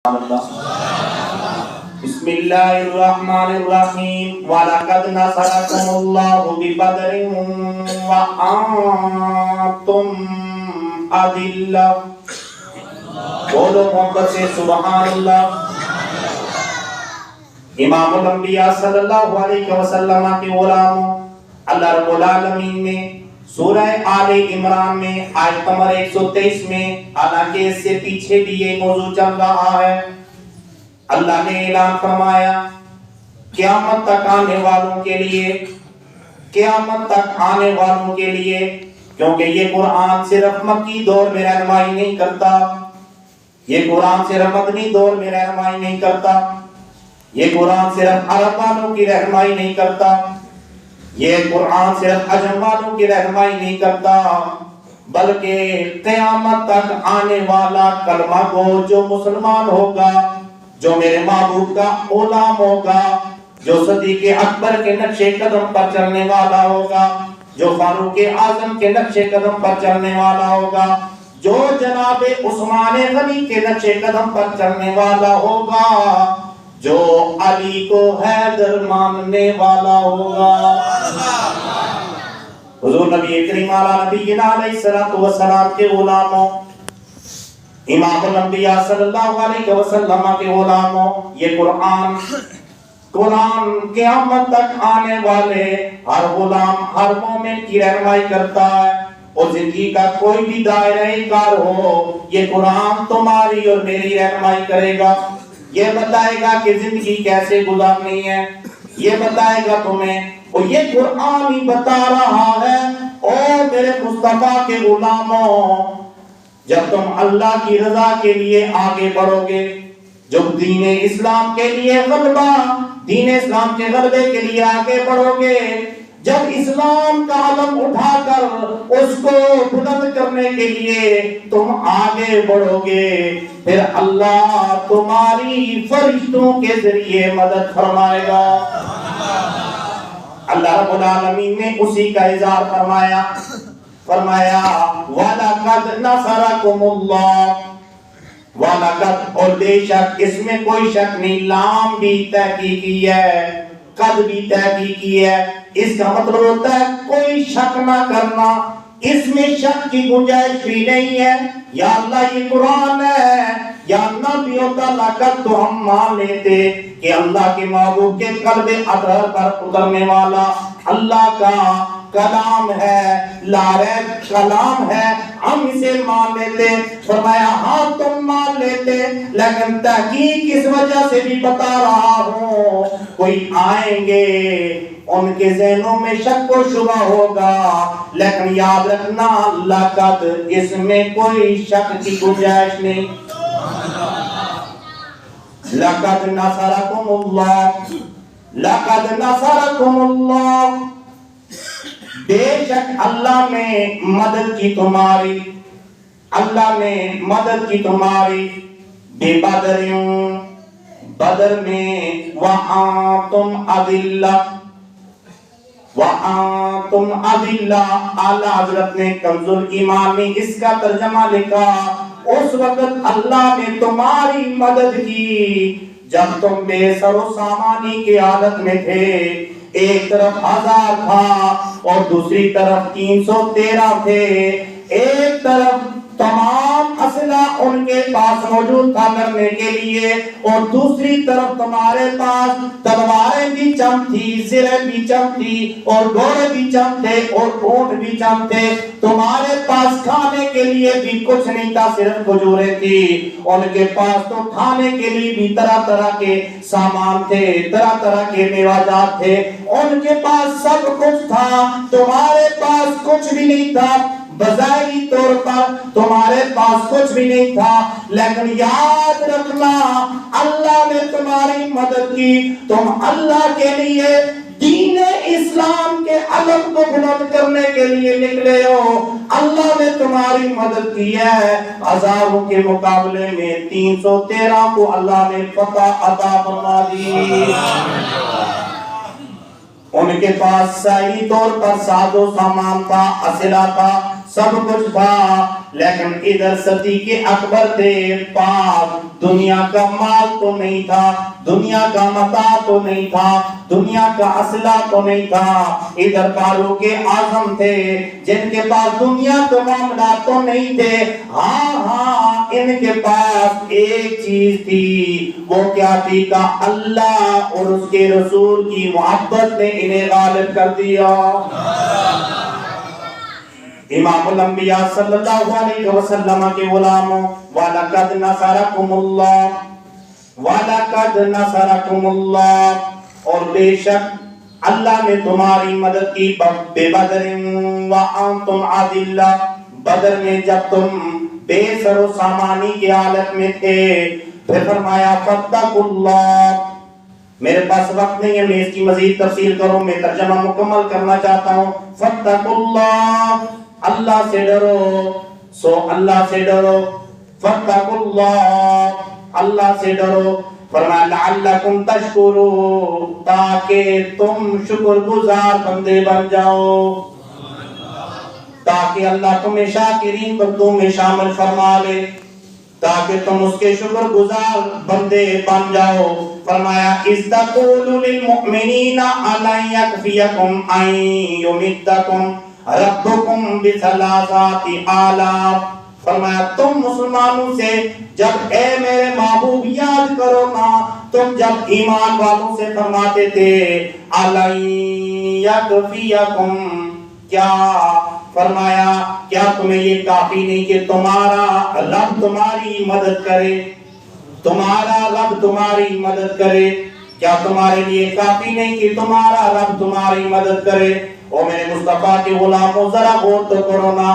بسم اللہ الرحمن الرحیم وَلَقَدْ نَصَرَكُمُ اللَّهُ بِبَدْرٍ وَأَنْتُمْ أَذِلَّةٌ۔ بولو محبت سے سبحان اللہ۔ امام الانبیاء صلی اللہ علیہ وسلم کے غلاموں، اللہ رب العالمین نے سورہ آل عمران میں آیت نمبر 123 میں، حالانکہ اس سے پیچھے بھی یہ موضوع چل رہا ہے، اللہ نے اعلان فرمایا قیامت تک آنے والوں کے لیے، قیامت تک آنے والوں کے لیے، کیونکہ یہ قرآن صرف مکی دور میں رہنمائی نہیں کرتا، یہ قرآن صرف مدنی دور میں رہنمائی نہیں کرتا، یہ قرآن صرف عرب والوں کی رہنمائی نہیں کرتا، یہ قرآن صرف عجم والوں کی رہنمائی نہیں کرتا، بلکہ قیامت تک آنے والا کلمہ گو جو مسلمان ہوگا، جو میرے محبوب کا غلام ہوگا، جو صدیق اکبر کے نقش قدم پر چلنے والا ہوگا، جو فاروق اعظم کے نقش قدم پر چلنے والا ہوگا، جو جناب عثمان غنی کے نقش قدم پر چلنے والا ہوگا، جو علی کو حیدر ماننے والا ہوگا۔ حضور نبی کریم علیہ السلام کے غلاموں، امام الانبیاء صلی اللہ علیہ وسلم کے غلاموں، یہ قرآن قیامت تک آنے والے ہر غلام، ہر مومن کی رہنمائی کرتا ہے، اور زندگی کا کوئی بھی دائرہ کار ہو، یہ قرآن تمہاری اور میری رہنمائی کرے گا، یہ بتائے گا کہ زندگی کیسے گزارنی ہے، یہ بتائے گا تمہیں، اور یہ قرآن ہی بتا رہا ہے او میرے مصطفیٰ کے غلاموں، جب تم اللہ کی رضا کے لیے آگے بڑھو گے، جب دین اسلام کے لیے غلبہ، دین اسلام کے غلبے کے لیے آگے بڑھو گے، جب اسلام کا علم اٹھا کر اس کو بلند کرنے کے لیے تم آگے بڑھو گے، پھر اللہ تمہاری فرشتوں کے ذریعے مدد فرمائے گا۔ اللہ رب العالمین نے اسی کا اظہار فرمایا وَلَقَدْ نَصَرَكُمُ اللَّهُ، وَلَقَدْ، اور بے شک، اس میں کوئی شک نہیں، لام بھی تحقیقی ہے، قد بھی تحقیقی ہے، اس کا مطلب ہوتا ہے کوئی شک نہ کرنا، اس میں شک کی گنجائش بھی نہیں ہے، یا اللہ یہ قرآن ہے، یا نہ بھی ہوتا لقد تو ہم مان لیتے کہ اللہ کے محبوب کے قلب اطہر پر اترنے والا اللہ کا کلام ہے، لا ریب کلام ہے، ہم اسے مان لیتے۔ فرمایا ہاں تم مان لیتے، لیکن تحقیق اس وجہ سے بھی بتا رہا ہوں، کوئی آئیں گے ان کے ذہنوں میں شک و شبہ ہوگا، لیکن یاد رکھنا لقد، اس میں کوئی شک کی گنجائش نہیں۔ لقد نصرکم اللہ، لقد نصرکم اللہ، بے شک اللہ نے مدد کی تمہاری، اللہ نے مدد کی تمہاری، بے بدر میں، وَأَنْتُمْ أَذِلَّةٌ، وَأَنْتُمْ أَذِلَّةٌ، اعلیٰ حضرت نے کنز الایمان میں اس کا ترجمہ لکھا، اس وقت اللہ نے تمہاری مدد کی جب تم بے سر و سامانی کی حالت میں تھے، ایک طرف 1000 تھا اور دوسری طرف 313 تھے، ایک طرف تمام اسلحہ ان کے پاس موجود تھا لڑنے کے لیے، اور دوسری طرف تمہارے پاس تلواریں بھی چم تھی، زرہیں بھی چم تھی، اور گھوڑے بھی چم تھے، اور اونٹ بھی چم تھے، تمہارے پاس کھانے کے لیے بھی کچھ نہیں تھا، صرف کھجوریں تھی، ان کے پاس تو کھانے کے لیے بھی طرح طرح کے سامان تھے، طرح طرح کے میوہ جات تھے، ان کے پاس سب کچھ تھا، تمہارے پاس کچھ بھی نہیں تھا، بظاہری طور پر تمہارے پاس کچھ بھی نہیں تھا، لیکن یاد رکھنا اللہ نے تمہاری مدد کی، تم اللہ کے لیے دین اسلام کے علم کو بلند کرنے کے لیے نکلے ہو، اللہ نے تمہاری مدد کی ہے، ہزاروں کے مقابلے میں 313 کو اللہ نے فتح عطا فرما دی۔ ان کے پاس ظاہری طور پر ساز و سامان تھا، اسلحہ تھا، سب کچھ تھا، لیکن ادھر صدیق اکبر تھے پاک، دنیا کا مال تو نہیں تھا، دنیا کا متاع تو نہیں تھا، دنیا کا اسلحہ تو نہیں تھا، ادھر فاروق اعظم تھے جن کے پاس دنیا کے معاملات تو نہیں تھے، ہاں ان کے پاس ایک چیز تھی، وہ کیا تھی؟ کہ اللہ اور اس کے رسول کی محبت نے انہیں غالب کر دیا۔ امام الانبیاء صلی اللہ علیہ وسلم کے غلاموں، وَلَقَدْ نَصَرَكُمُ اللَّهُ وَلَقَدْ نَصَرَكُمُ اللَّهُ، اور بے شک اللہ نے تمہاری مدد کی بِبَدْرٍ وَأَنْتُمْ أَذِلَّةٌ، بدر میں جب تم بے سر و سامانی کی حالت میں تھے، پھر فرمایا فَاتَّقُوا اللَّهَ۔ میرے پاس وقت نہیں ہے میں اس کی مزید تفصیل کروں، میں ترجمہ مکمل کرنا چاہتا ہوں۔ فَاتَّقُوا اللَّهَ، اللہ سے ڈرو، سو اللہ سے ڈرو، فَاتَّقُوا اللَّهَ، اللہ سے ڈرو، فرمایا لَعَلَّكُمْ تَشْكُرُونَ، تاکہ تم شکر گزار بندے بن جاؤ، تاکہ اللہ تمہیں شاکرین بندوں میں شامل فرما لے، تاکہ تم اس کے شکر گزار بندے بن جاؤ۔ فرمایا اِذْ تَقُولُ لِلْمُؤْمِنِينَ أَلَنْ يَكْفِيَكُمْ أَنْ يُمِدَّكُمْ رَبُّكُمْ بِثَلَاثَةِ آلَافٍ، فرمایا تم مسلمانوں سے جب اے میرے محبوب یاد کرو نا، تم جب ایمان والوں سے فرماتے تھے أَلَنْ يَكْفِيَكُمْ، کیا فرمایا کیا تمہیں یہ کافی نہیں کہ تمہارا رب تمہاری مدد کرے، تمہارا رب تمہاری مدد کرے، کیا تمہارے لیے کافی نہیں کہ تمہارا رب تمہاری مدد کرے؟ او میرے مصطفیٰ کے غلاموں ذرا غور تو کرو نا،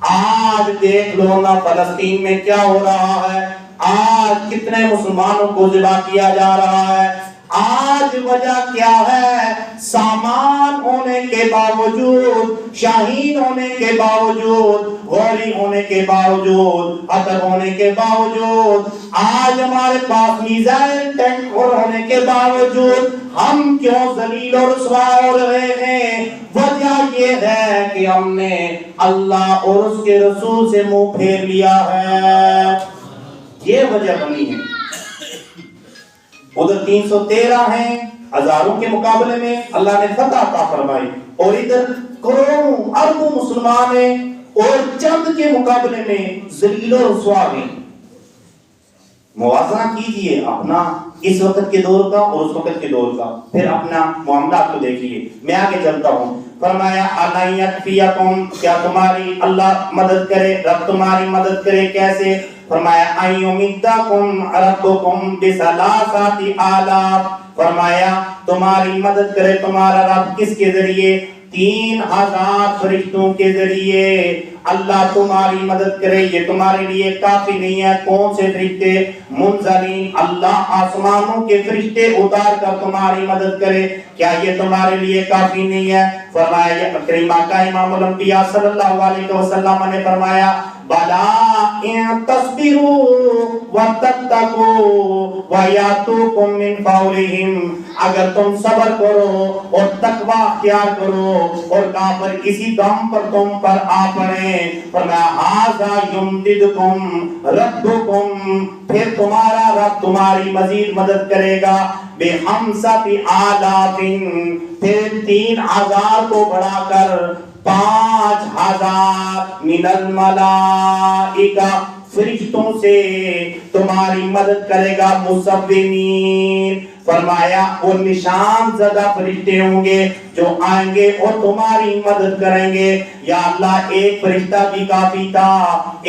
آج دیکھ لو نا فلسطین میں کیا ہو رہا ہے، آج کتنے مسلمانوں کو ذبح کیا جا رہا ہے، آج وجہ کیا ہے؟ سامان ہونے کے باوجود، شاہین ہونے کے باوجود، غوری ہونے کے باوجود، عطر ہونے کے باوجود، آج ہمارے پاس میزائل ٹینک ہونے کے باوجود ہم کیوں ذلیل اور رسوا ہو رہے ہیں؟ وجہ یہ ہے کہ ہم نے اللہ اور اس کے رسول سے منہ پھیر لیا ہے، یہ وجہ بنی ہے۔ ادھر 313 ہیں ہزاروں کے مقابلے میں اللہ نے فتح عطا فرمائی، اور ادھر کروڑوں اربوں مسلمان ہیں اور چند کے مقابلے میں ذلیل و رسوا ہیں۔ موازنہ کیجئے اپنا اس وقت کے دور کا اور اس وقت کے دور کا، پھر اپنا معاملات کو دیکھیے۔ میں آگے چلتا ہوں، فرمایا أَلَنْ يَكْفِيَكُمْ، کیا تمہاری اللہ مدد کرے، رب تمہاری مدد کرے، کیسے؟ فرمایا أَن يُمِدَّكُمْ رَبُّكُمْ بِثَلَاثَةِ آلَافٍ، فرمایا تمہاری مدد کرے تمہارا رب کس کے ذریعے؟ 3000 فرشتوں کے ذریعے اللہ تمہاری مدد کرے۔ یہ تمہارے لیے کافی نہیں ہے؟ کون سے فرشتے؟ منزلین، اللہ آسمانوں کے فرشتے اتار کر تمہاری مدد کرے، کیا یہ تمہارے لیے کافی نہیں ہے؟ فرمایا یہ کریمہ کا امام الانبیاء صلی اللہ علیہ وسلم نے فرمایا بلا ان تصبروا وتتقوا وياتوكم من فورهم، اگر تم صبر کرو اور تقوی اختیار کرو اور کافر اسی دم پر تم پر آ پڑے، فرمایا ھذا یمددکم ربکم، پھر تمہارا رب تمہاری مزید مدد کرے گا، بخمسۃ آلاف، پھر 3000 کو بڑھا کر 5000 من الملائکہ، فرشتوں سے تمہاری مدد کرے گا، مصومین، فرمایا وہ نشان زدہ فرشتے ہوں گے جو آئیں گے اور تمہاری مدد کریں گے۔ یا اللہ ایک فرشتہ بھی کافی تھا،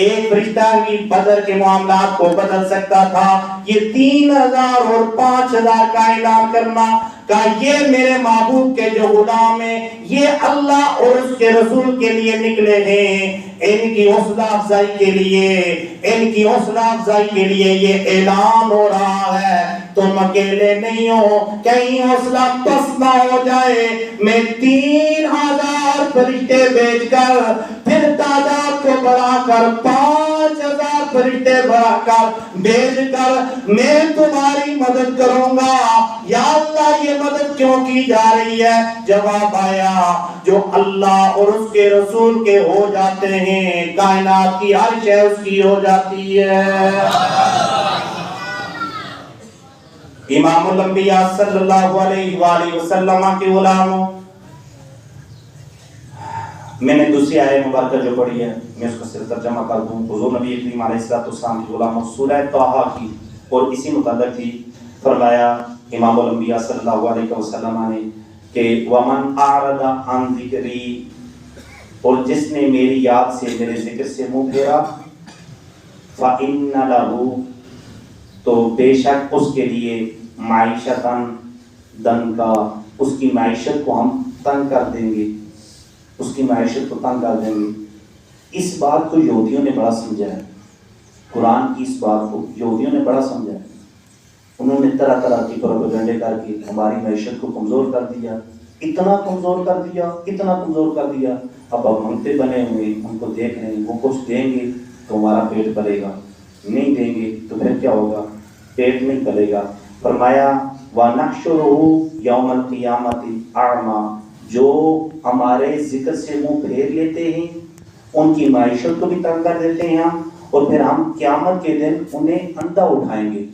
ایک فرشتہ بھی بدر کے معاملات کو بدل سکتا تھا، یہ 3000 اور 5000 کا اعلان کرنا کہ یہ میرے محبوب کے جو غلام ہیں یہ اللہ اور اس کے رسول کے لیے نکلے ہیں، ان کی حوصلہ افزائی کے لیے، ان کی حوصلہ افزائی کے لیے یہ اعلان ہو رہا ہے، تم اکیلے نہیں ہو، کہیں حوصلہ پست نہ ہو جائے، میں 3000 فرشتے بھیج کر پھر تعداد کو بڑھا کر 5000 فرشتے بڑھا کر بھیج کر میں تمہاری مدد کروں گا، یا اللہ یہ مدد کیوں کی جا رہی ہے؟ جواب آیا جو اللہ اور اس کے رسول کے ہو جاتے ہیں کائنات کی ہر شے اس کی ہو جاتی ہے۔ امام الانبیاء صلی اللہ علیہ وآلہ وسلم کے غلاموں، میں نے دوسری آیت مبارکہ جو پڑھی ہے میں اس کو صرف ترجمہ کر دوں۔ حضور نبی کریم علیہ السلام کے غلاموں سورہ طٰہٰ کی اور اسی متعلق تھی، فرمایا امام الانبیاء صلی اللہ علیہ وسلم نے کہ وَمَنْ أَعْرَضَ عَنْ ذِكْرِي، اور جس نے میری یاد سے میرے ذکر سے منہ پھیرا، فَإِنَّ لَهُ، تو بے شک اس کے لیے معیشتاً دنکا، اس کی معیشت کو ہم تنگ کر دیں گے، اس کی معیشت کو تنگ کر دیں گے۔ اس بات کو یہودیوں نے بڑا سمجھا ہے، قرآن کی اس بات کو یہودیوں نے بڑا سمجھا ہے۔ انہوں نے طرح طرح کی پروپیگنڈے کر کے ہماری معیشت کو کمزور کر دیا، اتنا کمزور کر دیا، اتنا کمزور کر دیا۔ اب منتے بنے ہوئے ان کو دیکھ رہے ہیں، وہ کچھ دیں گے تو ہمارا پیٹ بھرے گا، نہیں دیں گے تو پھر کیا ہوگا؟ پیٹ نہیں بھرے گا۔ فرمایا وَنَحْشُرُهُ يَوْمَ الْقِيَامَةِ أَعْمَى، جو ہمارے ذکر سے منہ پھیر لیتے ہیں ان کی معیشت کو بھی تنگ کر دیتے ہیں ہم، اور پھر ہم قیامت کے دن انہیں اندھا اٹھائیں گے۔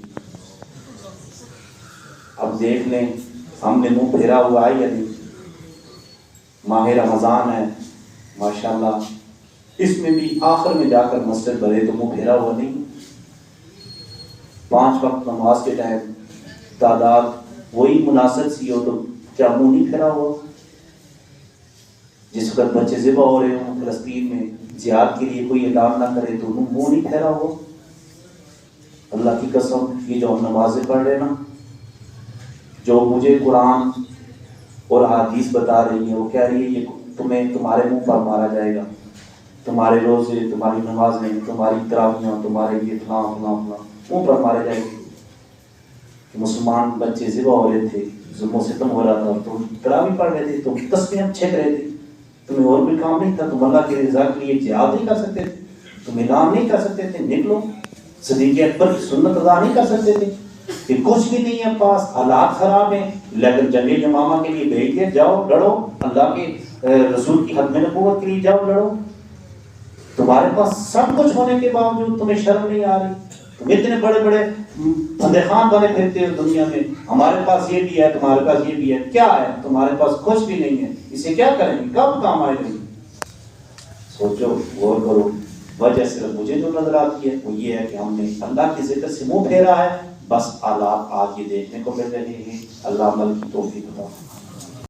اب دیکھ لیں ہم نے منہ پھیرا ہوا ہے یا نہیں؟ ماہ رمضان ہے ماشاءاللہ، اس میں بھی آخر میں جا کر مسجد بھرے تو منہ پھیرا ہوا نہیں۔ 5 وقت نماز کے ٹائم تعداد وہی مناسب سی ہو تو کیا منہ نہیں پھیرا ہوا؟ جس وقت بچے ذبح ہو رہے ہوں فلسطین میں، جہاد کے لیے کوئی اعلان نہ کرے تو منہ نہیں پھیرا ہوا؟ اللہ کی قسم یہ جو ہم نمازیں پڑھ رہے نا، جو مجھے قرآن اور حدیث بتا رہی ہے، وہ کہہ رہی ہے یہ تمہیں تمہارے منہ پر مارا جائے گا، تمہارے روزے، تمہاری نمازیں، تمہاری تراویحیں، تمہارے یہ فلاں فلاں فلاں منہ پر مارے جائے گی۔ مسلمان بچے ذبح ہو رہے تھے، ظلم و ستم ہو رہا تھا، تم تراویح پڑھ رہے تھے، تم تسبیحاں چھک رہے تھے، تمہیں اور کوئی کام نہیں تھا، تم اللہ کی رضا کے لیے جہاد نہیں کر سکتے تھے، تم اعلان نہیں کر سکتے تھے، نکلو صدیق اکبر کی سنت ادا نہیں کر سکتے تھے کہ کچھ بھی نہیں ہے پاس، حالات خراب ہیں، لیکن جنگ یمامہ کے لیے بھیج دیا، جاؤ لڑو، اللہ کے رسول کی ختم نبوت کے لیے جاؤ لڑو۔ تمہارے پاس سب کچھ ہونے کے باوجود تمہیں شرم نہیں آ رہی، تم اتنے بڑے بڑے بندے خان بنے پھرتے ہو دنیا میں، ہمارے پاس یہ بھی ہے، تمہارے پاس یہ بھی ہے، کیا ہے؟ تمہارے پاس کچھ بھی نہیں ہے، اسے کیا کریں گے؟ کب کام آئے گا؟ سوچو، غور کرو۔ وجہ صرف مجھے جو نظر آتی ہے وہ یہ ہے کہ ہم نے اللہ کے ذکر سے منہ پھیرا ہے، بس حالات آج یہ دیکھنے کو مل رہے ہیں۔ اللہ عمل کی توفیق عطا فرمائے۔